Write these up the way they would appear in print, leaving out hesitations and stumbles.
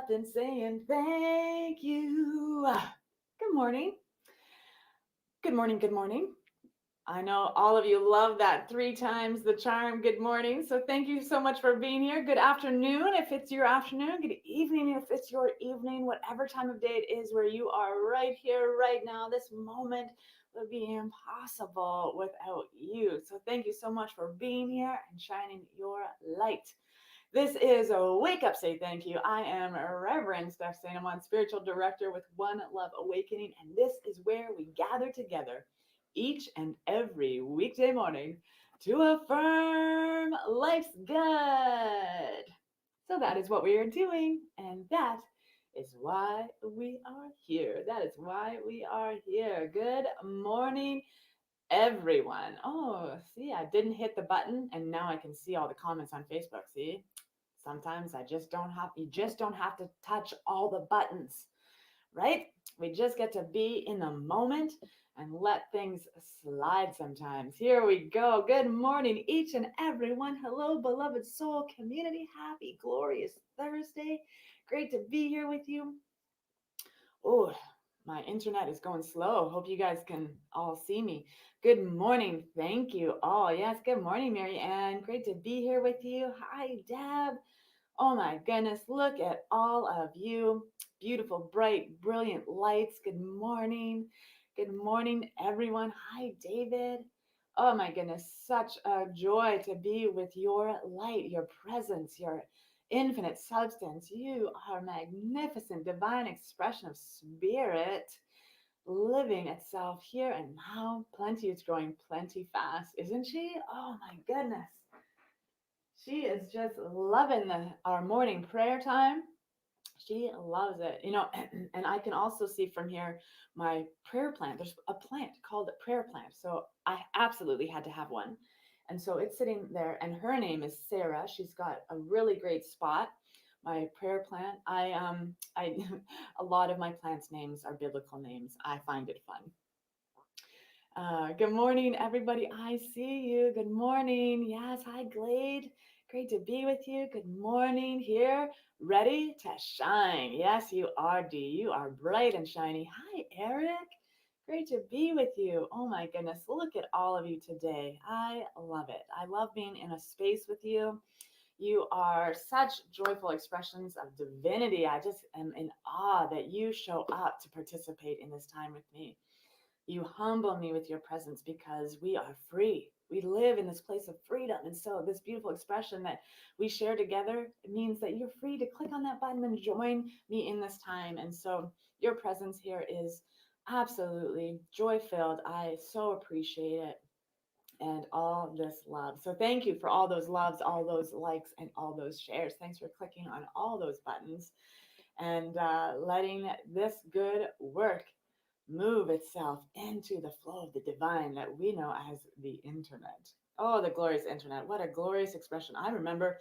up and saying thank you. Good morning. Good morning. Good morning. I know all of you love that three times the charm. Good morning. So thank you so much for being here. Good afternoon if it's your afternoon. Good evening if it's your evening. Whatever time of day it is where you are right here, right now. This moment would be impossible without you. So thank you so much for being here and shining your light. This is a Wake Up Say Thank You. I am Reverend Steph Saint-Amand, Spiritual Director with One Love Awakening, and this is where we gather together each and every weekday morning to affirm life's good. So that is what we are doing, and that is why we are here. That is why we are here. Good morning, everyone. Oh, see, I didn't hit the button, and now I can see all the comments on Facebook. See, sometimes you just don't have to touch all the buttons, right? We just get to be in the moment and let things slide sometimes. Here we go. Good morning, each and every one. Hello, beloved soul community. Happy, glorious Thursday. Great to be here with you. Oh, my internet is going slow. Hope you guys can all see me. Good morning. Thank you all. Yes, good morning, Mary Ann. Great to be here with you. Hi, Deb. Oh my goodness, look at all of you. Beautiful, bright, brilliant lights. Good morning. Good morning, everyone. Hi, David. Oh my goodness, such a joy to be with your light, your presence, your infinite substance. You are magnificent, divine expression of spirit living itself here and now. Plenty is growing plenty fast, isn't she? Oh my goodness. She is just loving our morning prayer time. She loves it, and I can also see from here my prayer plant. There's a plant called a prayer plant. So I absolutely had to have one. And so it's sitting there, and her name is Sarah. She's got a really great spot. My prayer plant. I a lot of my plants' names are biblical names. I find it fun. Good morning, everybody. I see you. Good morning. Yes, hi, Glade. Great to be with you. Good morning. Here, ready to shine. Yes, you are, Dee. You are bright and shiny. Hi, Eric. Great to be with you. Oh my goodness. Look at all of you today. I love it. I love being in a space with you. You are such joyful expressions of divinity. I just am in awe that you show up to participate in this time with me. You humble me with your presence because we are free. We live in this place of freedom. And so, this beautiful expression that we share together means that you're free to click on that button and join me in this time. And so, your presence here is absolutely joy filled. I so appreciate it and all this love. So, thank you for all those loves, all those likes, and all those shares. Thanks for clicking on all those buttons and letting this good work move itself into the flow of the divine that we know as the internet. Oh, the glorious internet. What a glorious expression. I remember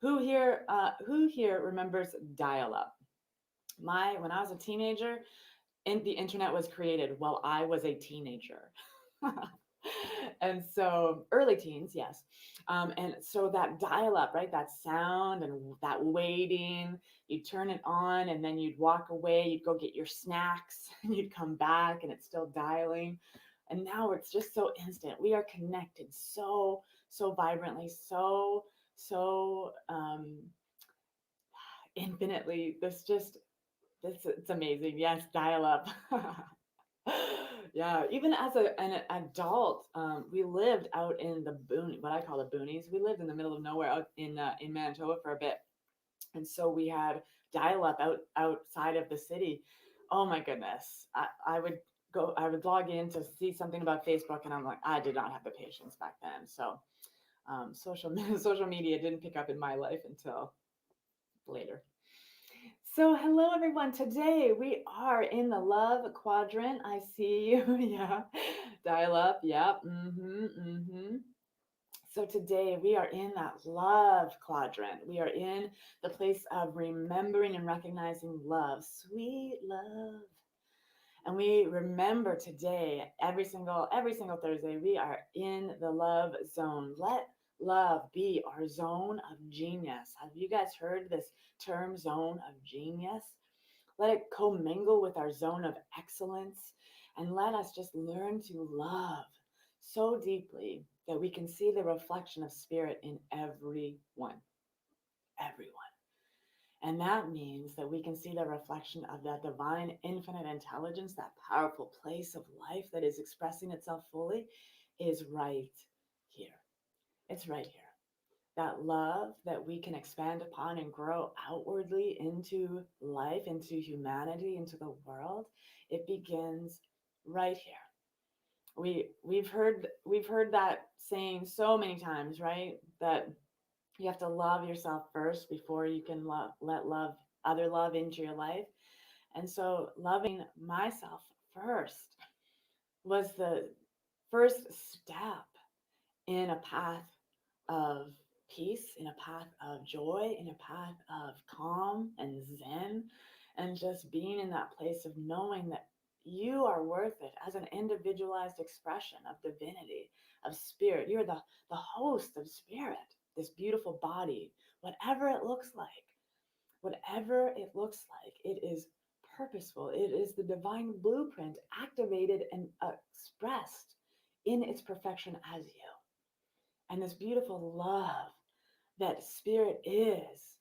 who here remembers dial-up? When I was a teenager, the internet was created while I was a teenager. And so early teens, yes. And so that dial up, right? That sound and that waiting, you'd turn it on and then you'd walk away, you'd go get your snacks, and you'd come back and it's still dialing. And now it's just so instant. We are connected so vibrantly, so infinitely. It's amazing. Yes, dial up. Yeah, even as an adult, we lived out in the what I call the boonies. We lived in the middle of nowhere out in Manitoba for a bit, and so we had dial up outside of the city. Oh my goodness, I would log in to see something about Facebook, and I'm like, I did not have the patience back then. So, social media didn't pick up in my life until later. So, hello everyone. Today we are in the love quadrant. I see you. Yeah. Dial up. Yep. So, today we are in that love quadrant. We are in the place of remembering and recognizing love, sweet love. And we remember today, every single Thursday, we are in the love zone. love be our zone of genius. Have you guys heard this term, zone of genius? Let it commingle with our zone of excellence, and let us just learn to love so deeply that we can see the reflection of spirit in everyone. Everyone. And that means that we can see the reflection of that divine infinite intelligence, that powerful place of life that is expressing itself fully, is right here. It's right here. That love that we can expand upon and grow outwardly into life, into humanity, into the world, it begins right here. We've heard that saying so many times, right? That you have to love yourself first before you can let other love into your life. And so loving myself first was the first step in a path of peace, in a path of joy, in a path of calm and zen, and just being in that place of knowing that you are worth it as an individualized expression of divinity, of spirit. You're the host of spirit, this beautiful body, whatever it looks like, whatever it looks like, it is purposeful. It is the divine blueprint activated and expressed in its perfection as you. And this beautiful love that spirit is,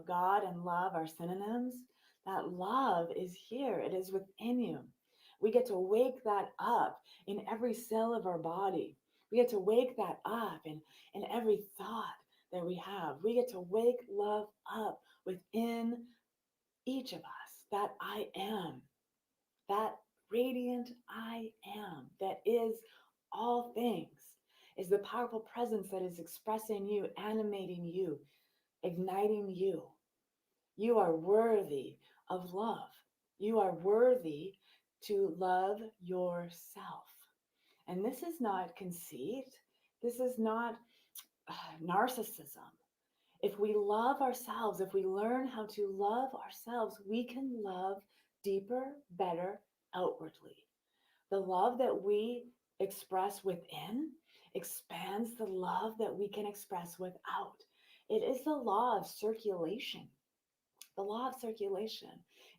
God and love are synonyms. That love is here, it is within you. We get to wake that up in every cell of our body. We get to wake that up in every thought that we have. We get to wake love up within each of us. That I am, that radiant I am, that is all things, is the powerful presence that is expressing you, animating you, igniting you. You are worthy of love. You are worthy to love yourself. And this is not conceit. This is not narcissism. If we love ourselves, if we learn how to love ourselves, we can love deeper, better, outwardly. The love that we express within expands the love that we can express without. It is the law of circulation. The law of circulation.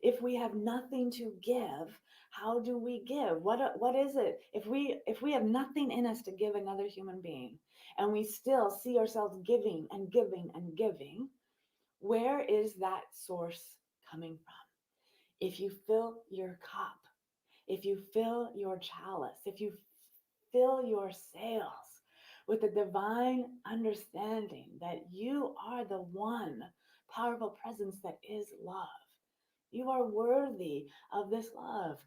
If we have nothing to give, how do we give? What is it? If we have nothing in us to give another human being, and we still see ourselves giving and giving and giving, where is that source coming from? If you fill your cup, if you fill your chalice, if you fill your sails with the divine understanding that you are the one powerful presence that is love. You are worthy of this love.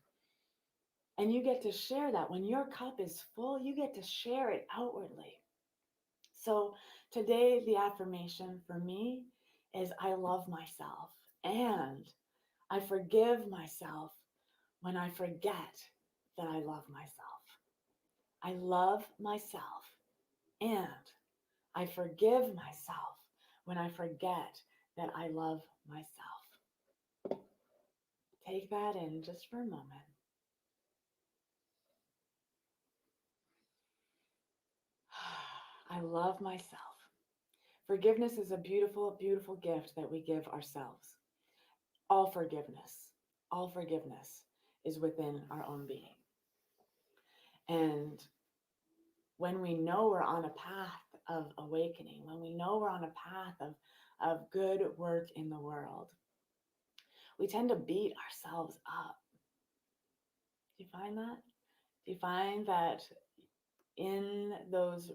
And you get to share that. When your cup is full, you get to share it outwardly. So today, the affirmation for me is I love myself and I forgive myself when I forget that I love myself. I love myself and I forgive myself when I forget that I love myself. Take that in just for a moment. I love myself. Forgiveness is a beautiful, beautiful gift that we give ourselves. All forgiveness is within our own being. And when we know we're on a path of awakening, when we know we're on a path of good work in the world, we tend to beat ourselves up. Do you find that? Do you find that in those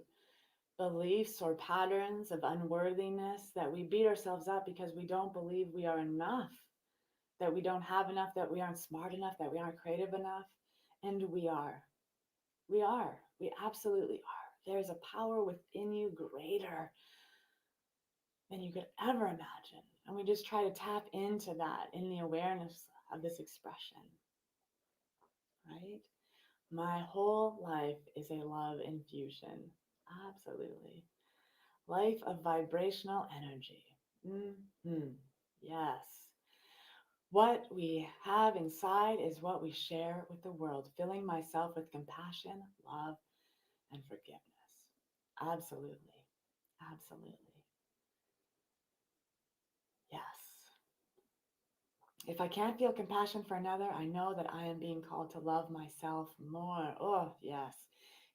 beliefs or patterns of unworthiness that we beat ourselves up because we don't believe we are enough, that we don't have enough, that we aren't smart enough, that we aren't creative enough? And we are. We are. We absolutely are. There's a power within you greater than you could ever imagine. And we just try to tap into that in the awareness of this expression, right? My whole life is a love infusion. Absolutely. Life of vibrational energy. Yes. What we have inside is what we share with the world, filling myself with compassion, love, and forgiveness. Absolutely. Absolutely. Yes. If I can't feel compassion for another, I know that I am being called to love myself more. Oh, yes.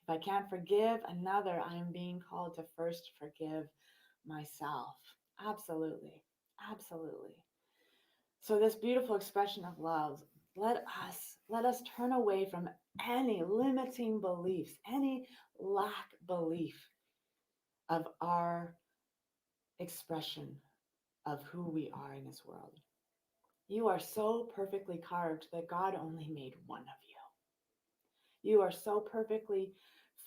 If I can't forgive another, I am being called to first forgive myself. Absolutely. Absolutely. So this beautiful expression of love, let us turn away from any limiting beliefs, any lack belief of our expression of who we are in this world. You are so perfectly carved that God only made one of you. You are so perfectly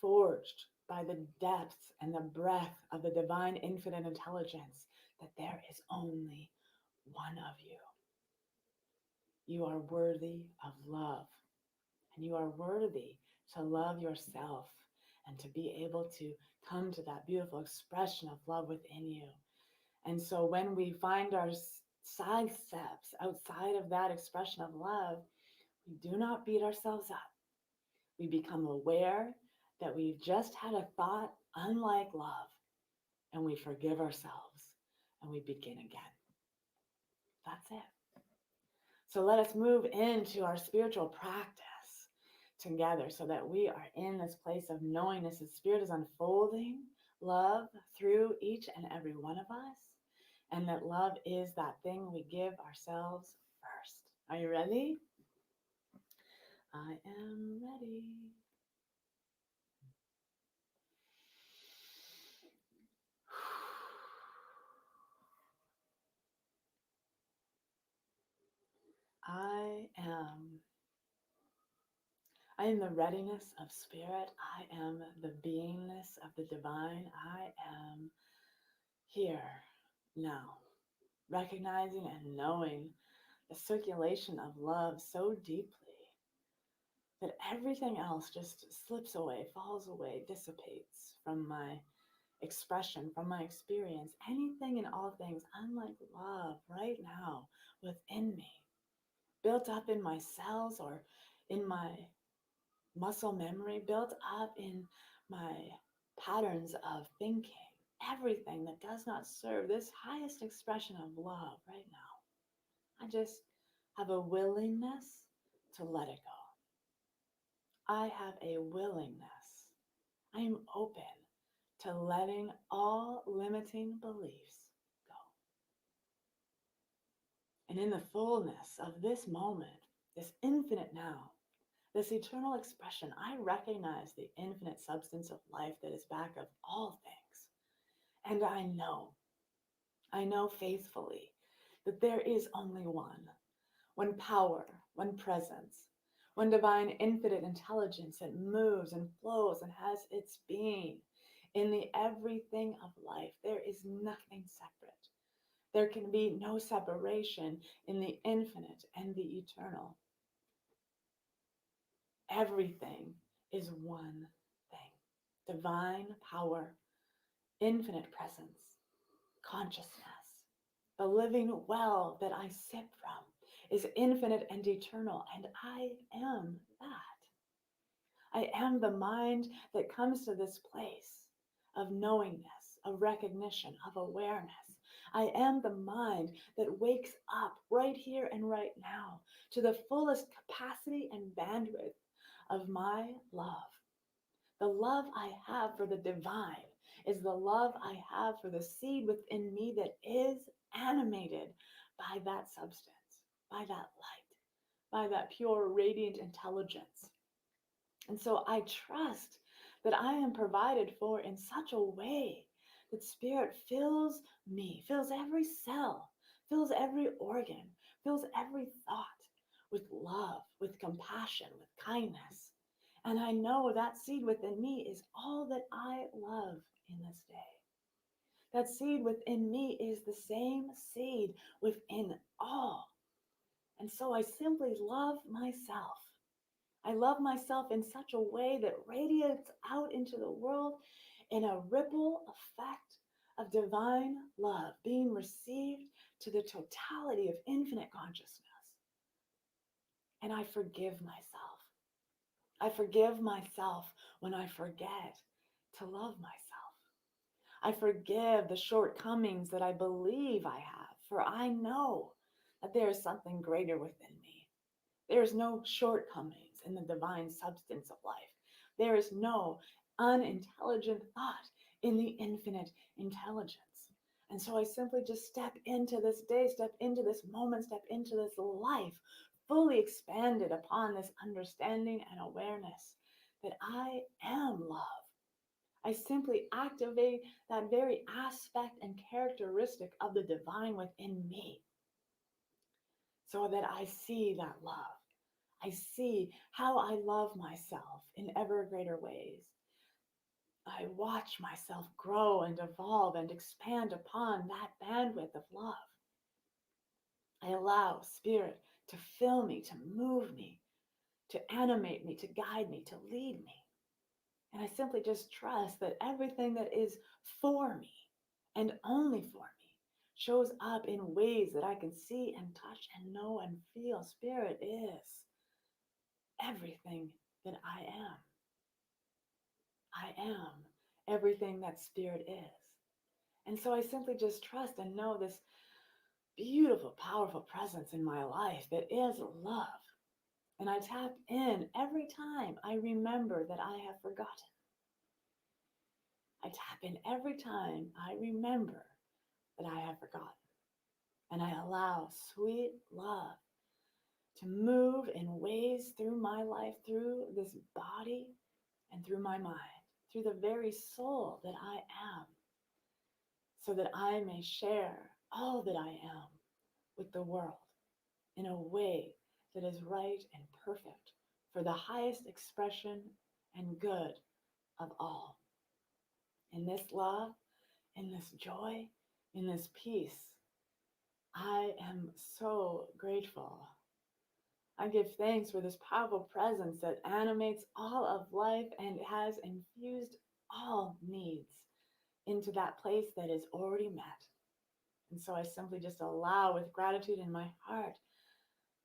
forged by the depths and the breath of the divine infinite intelligence that there is only one of you. You are worthy of love, and you are worthy to love yourself and to be able to come to that beautiful expression of love within you. And so when we find our side steps outside of that expression of love, we do not beat ourselves up. We become aware that we've just had a thought unlike love, and we forgive ourselves and we begin again. That's it. So let us move into our spiritual practice together so that we are in this place of knowingness. The Spirit is unfolding love through each and every one of us, and that love is that thing we give ourselves first. Are you ready? I am ready. I am. I am the readiness of spirit. I am the beingness of the divine. I am here now, recognizing and knowing the circulation of love so deeply that everything else just slips away, falls away, dissipates from my expression, from my experience. Anything and all things unlike love right now within me, built up in my cells or in my muscle memory, built up in my patterns of thinking, everything that does not serve this highest expression of love right now. I just have a willingness to let it go. I have a willingness. I am open to letting all limiting beliefs go. And in the fullness of this moment, this infinite now, this eternal expression, I recognize the infinite substance of life that is back of all things. And I know faithfully that there is only one power, one presence, one divine infinite intelligence that moves and flows and has its being in the everything of life. There is nothing separate. There can be no separation in the infinite and the eternal. Everything is one thing. Divine power, infinite presence, consciousness. The living well that I sip from is infinite and eternal, and I am that. I am the mind that comes to this place of knowingness, of recognition, of awareness. I am the mind that wakes up right here and right now to the fullest capacity and bandwidth of my love. The love I have for the divine is the love I have for the seed within me that is animated by that substance, by that light, by that pure, radiant intelligence. And so I trust that I am provided for in such a way that spirit fills me, fills every cell, fills every organ, fills every thought with love, with compassion, with kindness. And I know that seed within me is all that I love in this day. That seed within me is the same seed within all. And so I simply love myself. I love myself in such a way that radiates out into the world in a ripple effect of divine love being received to the totality of infinite consciousness. And I forgive myself. I forgive myself when I forget to love myself. I forgive the shortcomings that I believe I have, for I know that there is something greater within me. There is no shortcomings in the divine substance of life. There is no unintelligent thought in the infinite intelligence. And so I simply just step into this day, step into this moment, step into this life, fully expanded upon this understanding and awareness that I am love. I simply activate that very aspect and characteristic of the divine within me so that I see that love. I see how I love myself in ever greater ways. I watch myself grow and evolve and expand upon that bandwidth of love. I allow spirit to fill me, to move me, to animate me, to guide me, to lead me. And I simply just trust that everything that is for me and only for me shows up in ways that I can see and touch and know and feel. Spirit is everything that I am. I am everything that spirit is. And so I simply just trust and know this beautiful, powerful presence in my life that is love. And I tap in every time I remember that I have forgotten. I tap in every time I remember that I have forgotten. And I allow sweet love to move in ways through my life, through this body, and through my mind, through the very soul that I am, so that I may share all that I am with the world in a way that is right and perfect for the highest expression and good of all. In this love, in this joy, in this peace, I am so grateful. I give thanks for this powerful presence that animates all of life and has infused all needs into that place that is already met. And so I simply just allow with gratitude in my heart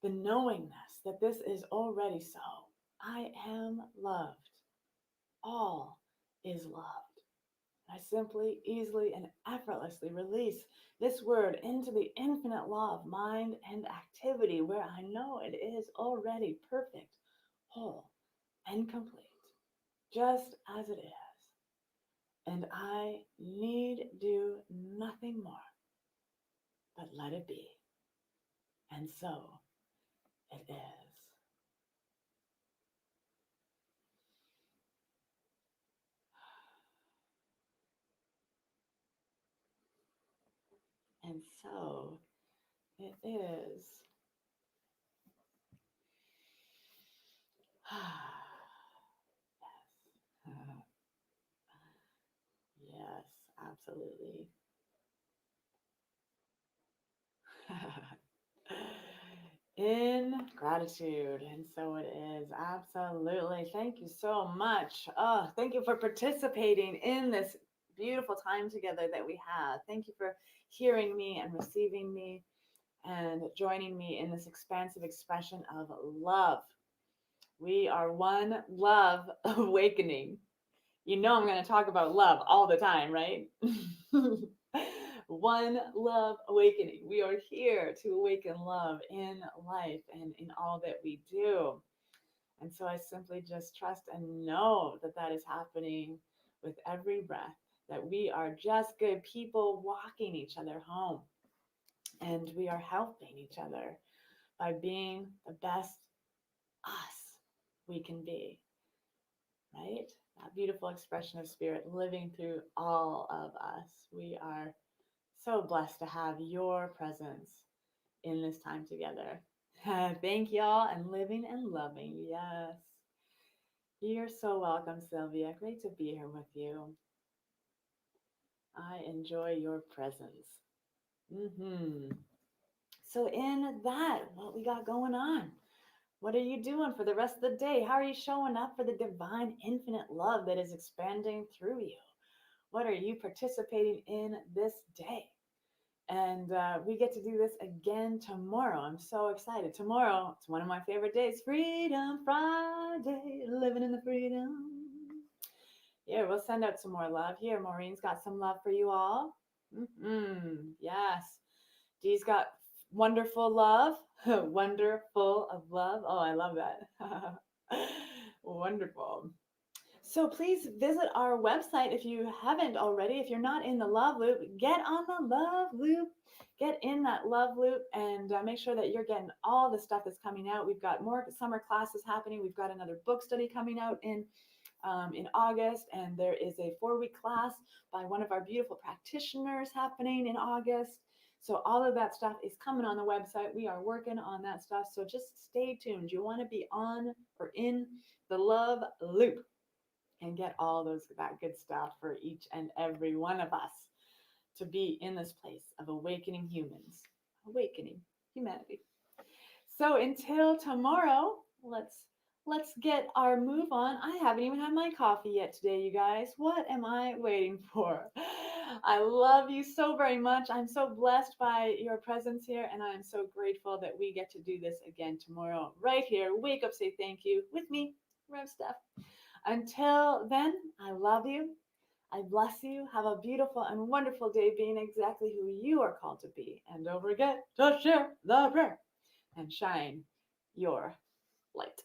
the knowingness that this is already so. I am loved. All is loved. I simply, easily, and effortlessly release this word into the infinite law of mind and activity where I know it is already perfect, whole, and complete, just as it is. And I need do nothing more but let it be. And so it is. And so it is. Yes. Yes, absolutely. In gratitude. And so it is. Absolutely. Thank you so much. Oh, thank you for participating in this beautiful time together that we have. Thank you for hearing me and receiving me and joining me in this expansive expression of love. We are one love awakening. You know, I'm going to talk about love all the time, right? One love awakening. We are here to awaken love in life and in all that we do. And so I simply just trust and know that that is happening with every breath, that we are just good people walking each other home. And we are helping each other by being the best us we can be, right? That beautiful expression of spirit living through all of us. We are so blessed to have your presence in this time together. Thank y'all and living and loving. Yes. You're so welcome, Sylvia. Great to be here with you. I enjoy your presence. So, in that, what we got going on? What are you doing for the rest of the day? How are you showing up for the divine infinite love that is expanding through you? What are you participating in this day? And we get to do this again tomorrow. I'm so excited. Tomorrow, it's one of my favorite days, Freedom Friday, living in the freedom. Yeah, we'll send out some more love. Here, Maureen's got some love for you all. Yes. Dee's got wonderful love. Wonderful of love. Oh, I love that. Wonderful. So please visit our website if you haven't already. If you're not in the love loop, get on the love loop. Get in that love loop and make sure that you're getting all the stuff that's coming out. We've got more summer classes happening. We've got another book study coming out in August, and there is a 4-week class by one of our beautiful practitioners happening in August. So all of that stuff is coming on the website. We are working on that stuff. So just stay tuned. You want to be on or in the love loop and get all that good stuff for each and every one of us to be in this place of awakening humans, awakening humanity. So until tomorrow, let's get our move on. I haven't even had my coffee yet today, you guys. What am I waiting for? I love you so very much. I'm so blessed by your presence here, and I'm so grateful that we get to do this again tomorrow, right here. Wake up, say thank you with me, Rev Steph. Until then, I love you. I bless you. Have a beautiful and wonderful day being exactly who you are called to be. And don't forget to share the prayer and shine your light.